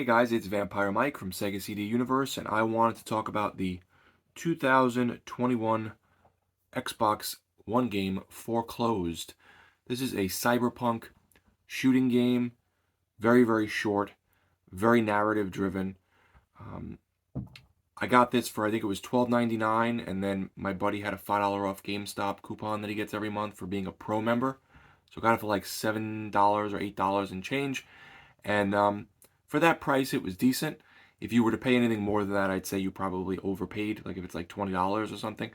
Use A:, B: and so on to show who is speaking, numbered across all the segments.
A: guys, it's Vampire Mike from Sega CD Universe, and I wanted to talk about the 2021 Xbox One game, Foreclosed. This is a cyberpunk shooting game, very, very short, very narrative driven. I got this for, I think it was $12.99, and then my buddy had a $5 off GameStop coupon that he gets every month for being a pro member. So I got it for like $7 or $8 and change. And for that price, it was decent. If you were to pay anything more than that, I'd say you probably overpaid. Like if it's like $20 or something.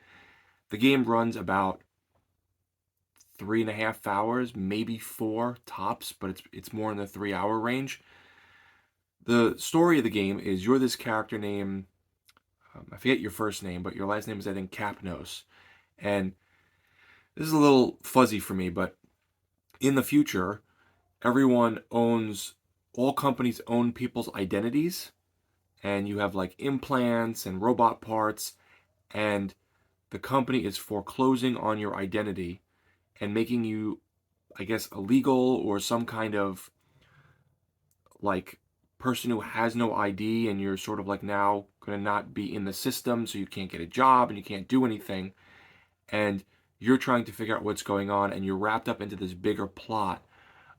A: The game runs about 3.5 hours, maybe 4 tops, but it's more in the 3-hour range. The story of the game is you're this character named, I forget your first name, but your last name is, I think, Capnos. And this is a little fuzzy for me, but in the future, all companies own people's identities, and you have like implants and robot parts, and the company is foreclosing on your identity and making you, I guess, illegal or some kind of like person who has no ID, and you're sort of like now going to not be in the system, so you can't get a job and you can't do anything, and you're trying to figure out what's going on, and you're wrapped up into this bigger plot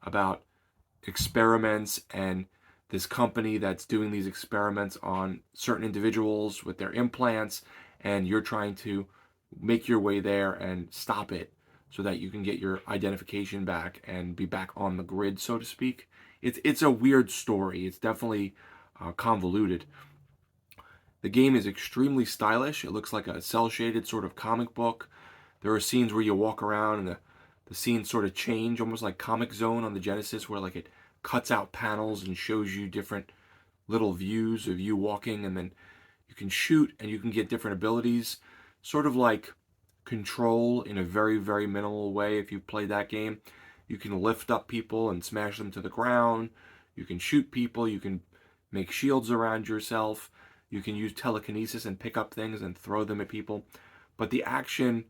A: about experiments and this company that's doing these experiments on certain individuals with their implants, and you're trying to make your way there and stop it so that you can get your identification back and be back on the grid, so to speak. It's a weird story. It's definitely convoluted. The game is extremely stylish. It looks like a cel-shaded sort of comic book. There are scenes where you walk around and the scenes sort of change, almost like Comic Zone on the Genesis, where like it cuts out panels and shows you different little views of you walking, and then you can shoot and you can get different abilities, sort of like Control in a very, very minimal way. If you play that game, you can lift up people and smash them to the ground. You can shoot people. You can make shields around yourself. You can use telekinesis and pick up things and throw them at people. But the action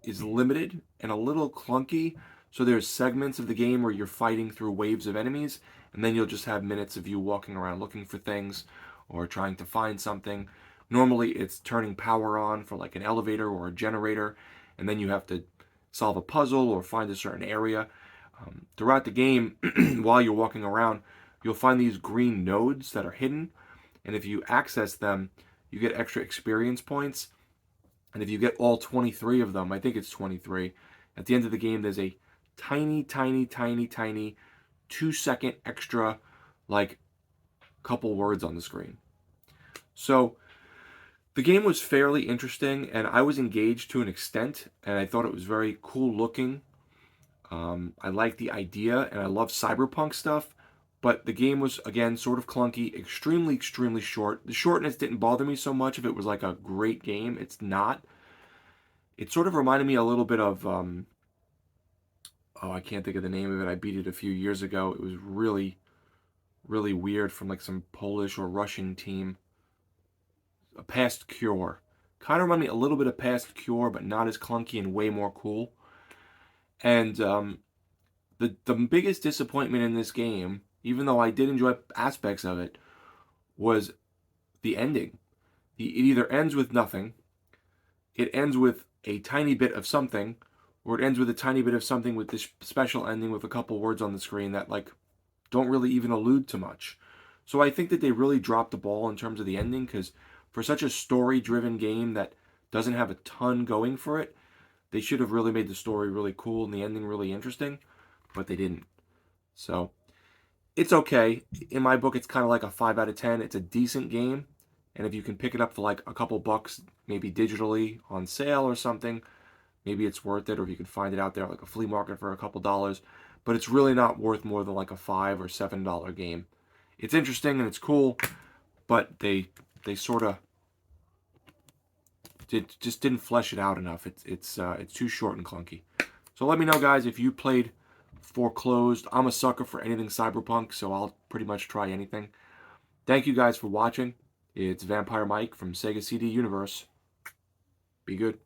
A: is limited and a little clunky. So there's segments of the game where you're fighting through waves of enemies, and then you'll just have minutes of you walking around looking for things or trying to find something. Normally it's turning power on for like an elevator or a generator, and then you have to solve a puzzle or find a certain area. Throughout the game, while you're walking around, you'll find these green nodes that are hidden, and if you access them, you get extra experience points. And if you get all 23 of them, I think it's 23, at the end of the game, there's a tiny, tiny, tiny, tiny 2-second extra, like, couple words on the screen. So the game was fairly interesting, and I was engaged to an extent, and I thought it was very cool looking. I liked the idea, and I love cyberpunk stuff, but the game was, again, sort of clunky, extremely, extremely short. The shortness didn't bother me so much if it was like a great game. It's not. It sort of reminded me a little bit of, I can't think of the name of it. I beat it a few years ago. It was really, really weird, from like some Polish or Russian team. A Past Cure. Kind of reminded me a little bit of Past Cure, but not as clunky and way more cool. And the biggest disappointment in this game, even though I did enjoy aspects of it, was the ending. It either ends with nothing, it ends with a tiny bit of something, or it ends with a tiny bit of something with this special ending with a couple words on the screen that like don't really even allude to much. So I think that they really dropped the ball in terms of the ending, because for such a story-driven game that doesn't have a ton going for it, they should have really made the story really cool and the ending really interesting, but they didn't. So it's okay. In my book, it's kind of like a 5 out of 10. It's a decent game, and if you can pick it up for like a couple bucks, maybe digitally on sale or something, maybe it's worth it. Or if you can find it out there like a flea market for a couple dollars, but it's really not worth more than like a $5 or $7 game. It's interesting and it's cool, but they sort of just didn't flesh it out enough. It's too short and clunky. So let me know, guys, if you played Foreclosed. I'm a sucker for anything cyberpunk, so I'll pretty much try anything. Thank you guys for watching. It's Vampire Mike from Sega CD Universe. Be good.